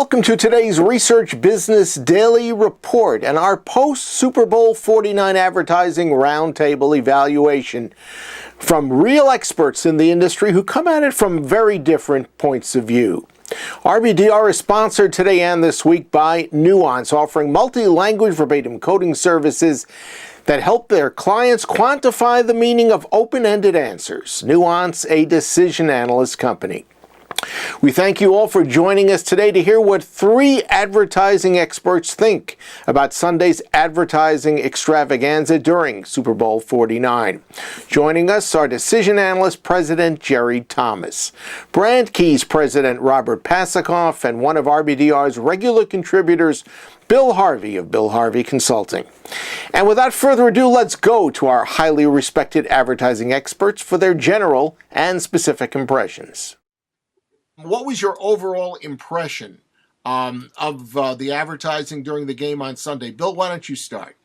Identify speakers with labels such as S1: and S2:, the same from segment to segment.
S1: Welcome to today's Research Business Daily Report and our post-Super Bowl 49 advertising roundtable evaluation from real experts in the industry who come at it from very different points of view. RBDR is sponsored today and this week by Nuance, offering multi-language verbatim coding services that help their clients quantify the meaning of open-ended answers. Nuance, a decision analyst company. We thank you all for joining us today to hear what three advertising experts think about Sunday's advertising extravaganza during Super Bowl 49. Joining us are Decision Analyst President Jerry Thomas, BrandKeys President Robert Passikoff, and one of RBDR's regular contributors, Bill Harvey of Bill Harvey Consulting. And without further ado, let's go to our highly respected advertising experts for their general and specific impressions. What was your overall impression of the advertising during the game on Sunday? Bill, why don't you start?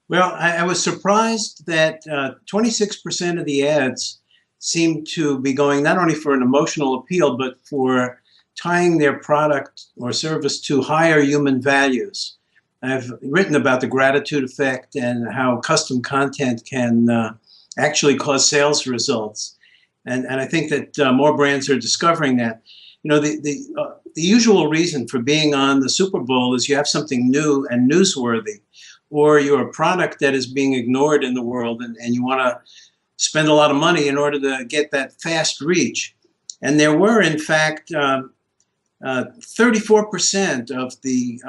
S2: Well, I was surprised that 26% of the ads seemed to be going not only for an emotional appeal, but for tying their product or service to higher human values. I've written about the gratitude effect and how custom content can actually cause sales results. And I think that more brands are discovering that. You know, the usual reason for being on the Super Bowl is you have something new and newsworthy, or you're a product that is being ignored in the world and you want to spend a lot of money in order to get that fast reach. And there were, in fact, 34% of the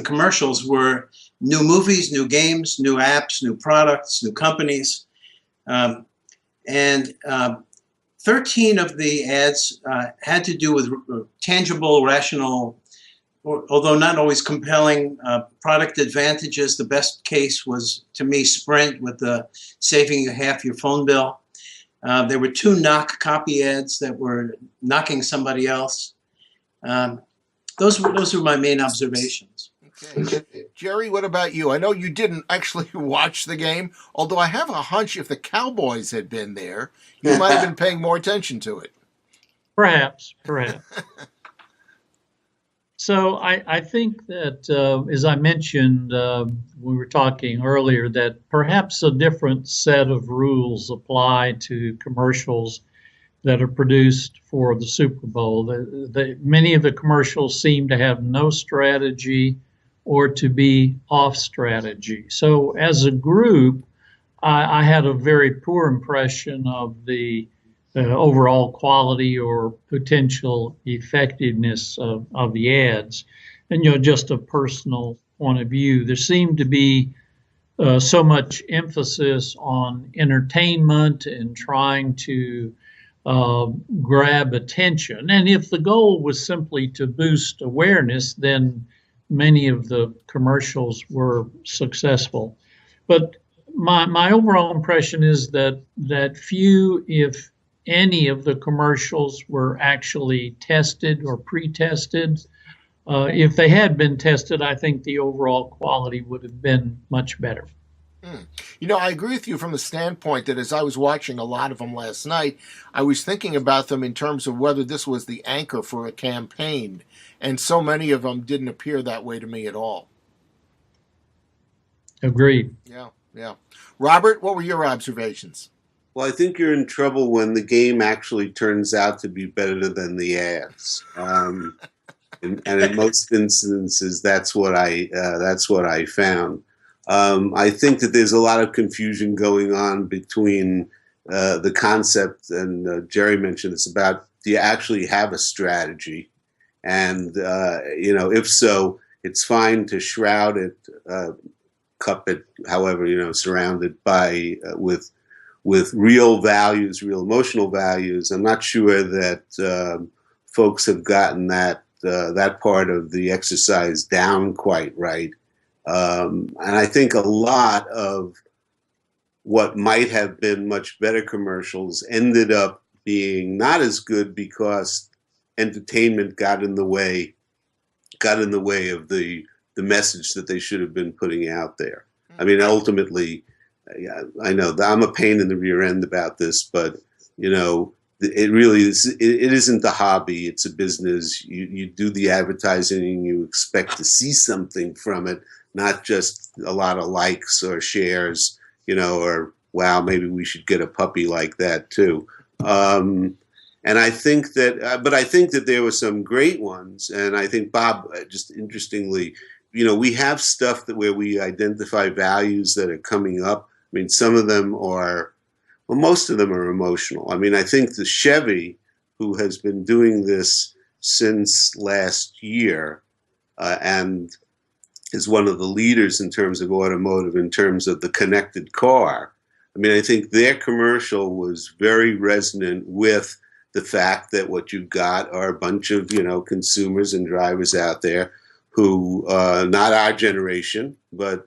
S2: commercials were new movies, new games, new apps, new products, new companies. And 13 of the ads had to do with tangible, rational, although not always compelling, product advantages. The best case was, to me, Sprint with the saving you half your phone bill. There were 2 knock copy ads that were knocking somebody else. Those were my main observations.
S1: Okay. Jerry, what about you? I know you didn't actually watch the game, although I have a hunch if the Cowboys had been there, you might have been paying more attention to it.
S3: Perhaps. So I think that, as I mentioned, we were talking earlier, that perhaps a different set of rules apply to commercials that are produced for the Super Bowl. Many of the commercials seem to have no strategy or to be off strategy. So as a group, I had a very poor impression of the overall quality or potential effectiveness of the ads. And, you know, just a personal point of view, there seemed to be so much emphasis on entertainment and trying to grab attention. And if the goal was simply to boost awareness, then many of the commercials were successful. But my overall impression is that few, if any, of the commercials were actually tested or pre-tested. If they had been tested, I think the overall quality would have been much better.
S1: You know, I agree with you from the standpoint that as I was watching a lot of them last night, I was thinking about them in terms of whether this was the anchor for a campaign. And so many of them didn't appear that way to me at all.
S3: Agreed.
S1: Yeah. Robert, what were your observations?
S4: Well, I think you're in trouble when the game actually turns out to be better than the ads. And in most instances, that's what I found. I think that there's a lot of confusion going on between the concept, and Jerry mentioned this, about, do you actually have a strategy? And, you know, if so, it's fine to shroud it, cup it, however, you know, surround it by, with real values, real emotional values. I'm not sure that folks have gotten that part of the exercise down quite right. And I think a lot of what might have been much better commercials ended up being not as good because entertainment got in the way of the message that they should have been putting out there. I mean, ultimately, I know that I'm a pain in the rear end about this, but, you know, it really is. It isn't a hobby; it's a business. You do the advertising, and you expect to see something from it, not just a lot of likes or shares, or wow, maybe we should get a puppy like that too. And I think that, but I think that there were some great ones, and I think Bob, just interestingly, we have stuff where we identify values that are coming up. I mean, some of them are, well, most of them are emotional. I mean, I think the Chevy, who has been doing this since last year, and is one of the leaders in terms of automotive, in terms of the connected car. I mean, I think their commercial was very resonant with the fact that what you've got are a bunch of, consumers and drivers out there who, not our generation, but,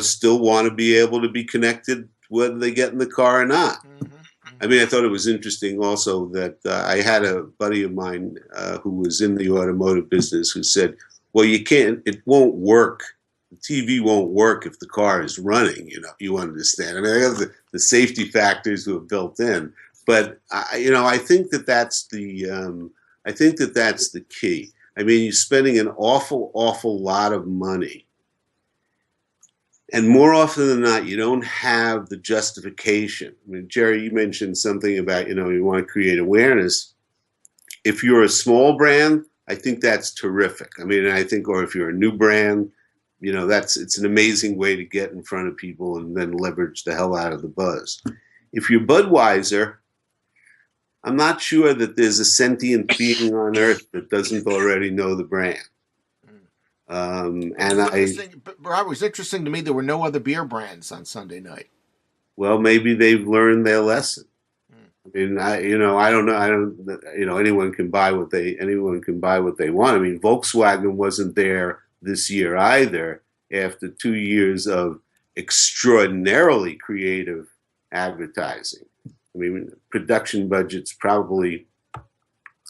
S4: still want to be able to be connected whether they get in the car or not. I mean, I thought it was interesting also that I had a buddy of mine who was in the automotive business who said, well, it won't work. The TV won't work if the car is running, you understand. I mean, I got the safety factors who are built in. But I think that's the key. I mean, you're spending an awful lot of money, and more often than not, you don't have the justification. I mean, Jerry, you mentioned something about you want to create awareness. If you're a small brand, I think that's terrific. I mean, or if you're a new brand, it's an amazing way to get in front of people and then leverage the hell out of the buzz. If you're Budweiser, I'm not sure that there's a sentient being on earth that doesn't already know the brand.
S1: Robert, it was interesting to me there were no other beer brands on Sunday night.
S4: Well, maybe they've learned their lesson. I mean, I don't know. Anyone can buy what they want. I mean, Volkswagen wasn't there this year either after 2 years of extraordinarily creative advertising. I mean, production budgets probably,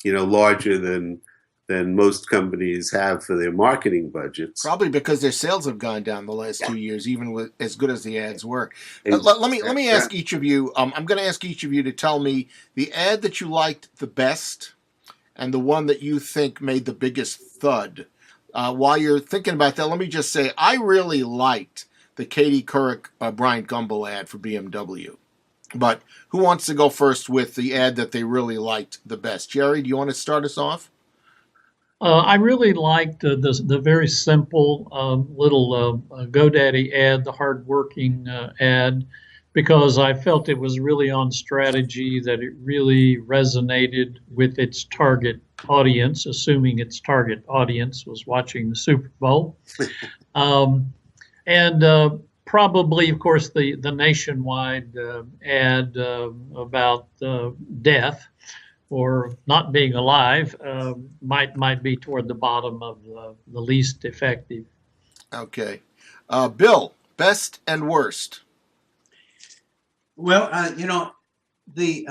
S4: larger than most companies have for their marketing budgets.
S1: Probably because their sales have gone down the last 2 years, even with as good as the ads were. Let me ask each of you. I'm going to ask each of you to tell me the ad that you liked the best and the one that you think made the biggest thud. While you're thinking about that, let me just say I really liked the Katie Couric Bryant Gumbel ad for BMW. But who wants to go first with the ad that they really liked the best? Jerry, do you want to start us off?
S3: I really liked the very simple little GoDaddy ad, the hardworking ad, because I felt it was really on strategy, that it really resonated with its target audience, assuming its target audience was watching the Super Bowl. Probably, of course, the nationwide ad about death or not being alive might be toward the bottom of the least effective.
S1: Okay. Bill, best and worst.
S2: Well, the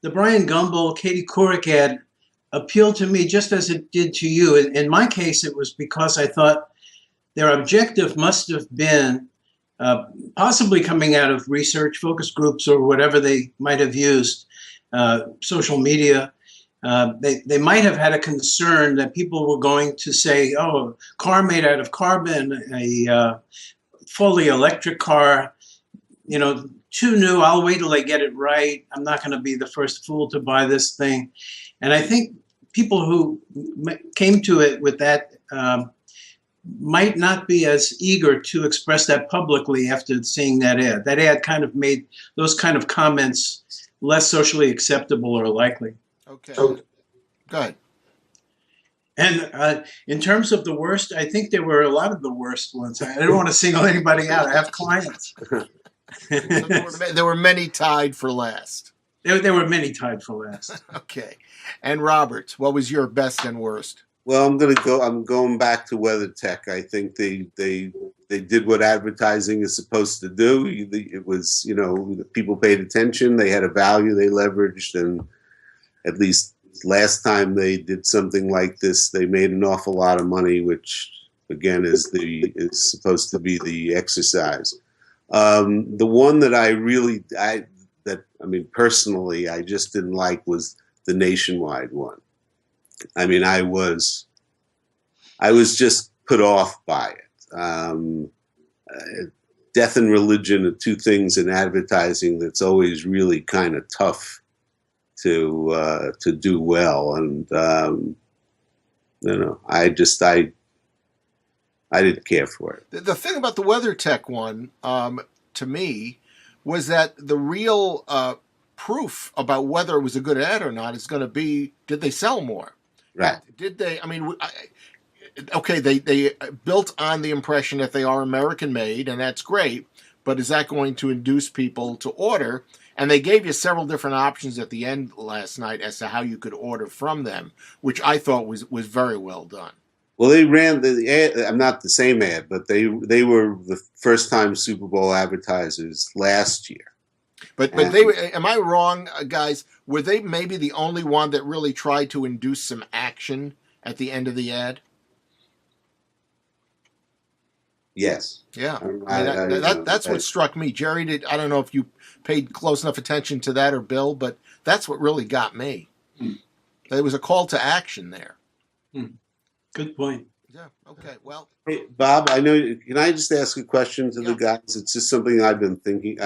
S2: Bryant Gumbel, Katie Couric ad appealed to me just as it did to you. In my case, it was because I thought their objective must have been possibly coming out of research, focus groups, or whatever they might have used, social media. They might have had a concern that people were going to say, oh, car made out of carbon, a fully electric car, too new, I'll wait till they get it right. I'm not going to be the first fool to buy this thing. And I think people who came to it with that might not be as eager to express that publicly after seeing that ad. That ad kind of made those kind of comments less socially acceptable or likely.
S1: Okay. Go ahead.
S2: And in terms of the worst, I think there were a lot of the worst ones. I don't want to single anybody out. I have clients.
S1: There were many tied for last.
S2: There were many tied for last.
S1: Okay. And Robert, what was your best and worst?
S4: Well, I'm going back to WeatherTech. I think they did what advertising is supposed to do. It was, people paid attention. They had a value they leveraged, and at least last time they did something like this, they made an awful lot of money, which again is supposed to be the exercise. The one that I mean, personally, I just didn't like was the nationwide one. I mean, I was just put off by it. Death and religion are two things in advertising that's always really kind of tough to do well, and I didn't care for it.
S1: The thing about the WeatherTech one, to me, was that the real proof about whether it was a good ad or not is going to be, did they sell more?
S4: Right.
S1: Did they? I mean, okay, they built on the impression that they are American made, and that's great. But is that going to induce people to order? And they gave you several different options at the end last night as to how you could order from them, which I thought was very well done.
S4: Well, they ran the ad. I'm not the same ad, but they were the first time Super Bowl advertisers last year.
S1: But they were, am I wrong, guys? Were they maybe the only one that really tried to induce some action at the end of the ad?
S4: Yes.
S1: Yeah. That's what struck me. Jerry, I don't know if you paid close enough attention to that or Bill, but that's what really got me. There was a call to action there.
S2: Good point.
S1: Yeah. Okay. Well,
S4: hey, Bob, I know. Can I just ask a question to the guys? It's just something I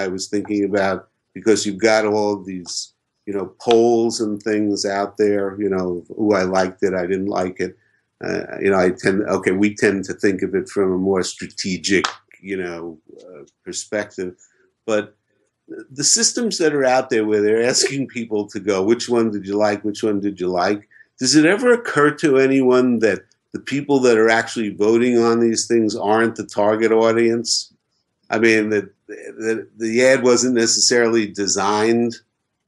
S4: was thinking about, because you've got all of these, polls and things out there. Ooh, I liked it, I didn't like it. We tend to think of it from a more strategic, perspective. But the systems that are out there where they're asking people to go, which one did you like? Which one did you like? Does it ever occur to anyone that the people that are actually voting on these things aren't the target audience? I mean, that the ad wasn't necessarily designed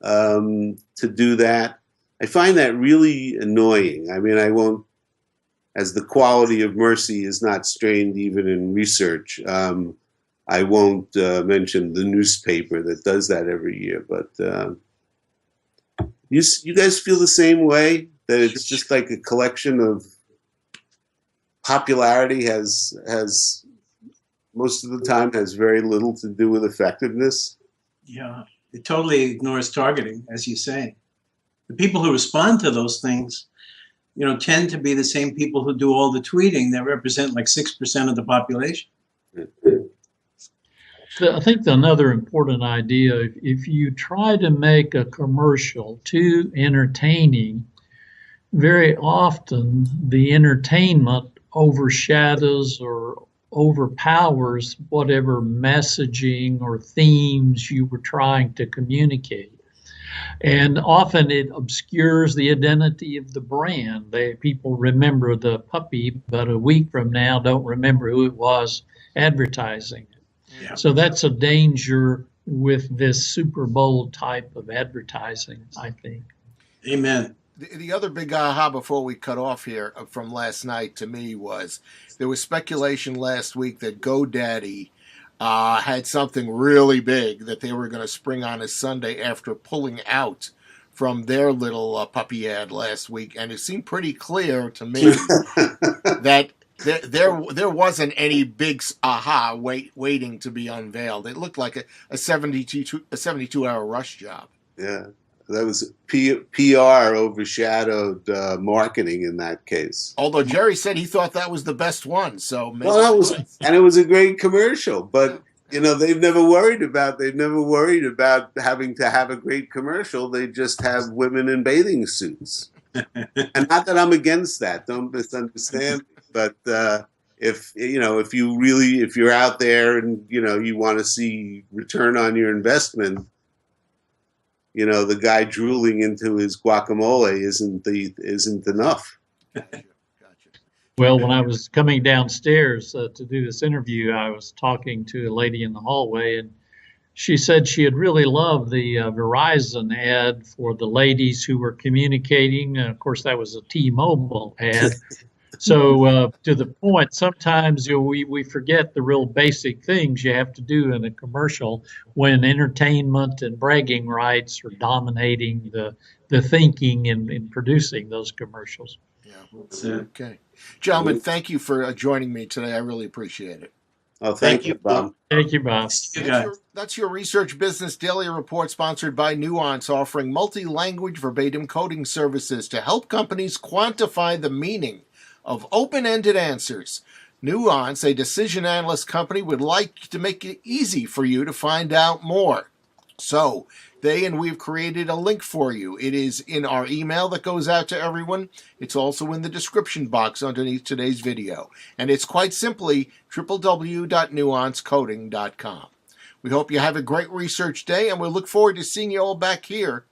S4: to do that. I find that really annoying. I mean, I won't, as the quality of mercy is not strained even in research, I won't mention the newspaper that does that every year. But you guys feel the same way, that it's just like a collection of popularity has most of the time has very little to do with effectiveness?
S2: Yeah, it totally ignores targeting, as you say. The people who respond to those things, tend to be the same people who do all the tweeting that represent like 6% of the population.
S3: I think another important idea, if you try to make a commercial too entertaining, very often the entertainment overshadows or overpowers whatever messaging or themes you were trying to communicate. And often it obscures the identity of the brand. People remember the puppy, but a week from now don't remember who it was advertising it. Yeah. So that's a danger with this Super Bowl type of advertising, I think.
S2: Amen.
S1: The other big aha before we cut off here from last night to me was there was speculation last week that GoDaddy had something really big that they were going to spring on us Sunday after pulling out from their little puppy ad last week. And it seemed pretty clear to me that there wasn't any big aha waiting to be unveiled. It looked like a 72-hour rush job.
S4: Yeah. That was PR overshadowed marketing in that case.
S1: Although Jerry said he thought that was the best one, so maybe
S4: and it was a great commercial. But they've never worried about having to have a great commercial. They just have women in bathing suits, and not that I'm against that. Don't misunderstand. But if you're out there and you want to see return on your investment. The guy drooling into his guacamole isn't enough.
S1: Gotcha.
S3: Well, when I was coming downstairs to do this interview, I was talking to a lady in the hallway, and she said she had really loved the Verizon ad for the ladies who were communicating. Of course, that was a T-Mobile ad. So to the point, sometimes we forget the real basic things you have to do in a commercial when entertainment and bragging rights are dominating the thinking in producing those commercials.
S1: Yeah. Okay. Gentlemen, thank you for joining me today. I really appreciate it.
S4: Oh, thank you, Bob.
S3: Thank you, Bob.
S2: You guys.
S1: That's your Research Business Daily Report, sponsored by Nuance, offering multi-language verbatim coding services to help companies quantify the meaning of open-ended answers. Nuance, a decision analyst company, would like to make it easy for you to find out more. So we've created a link for you. It is in our email that goes out to everyone. It's also in the description box underneath today's video. And it's quite simply www.nuancecoding.com. We hope you have a great research day, and we look forward to seeing you all back here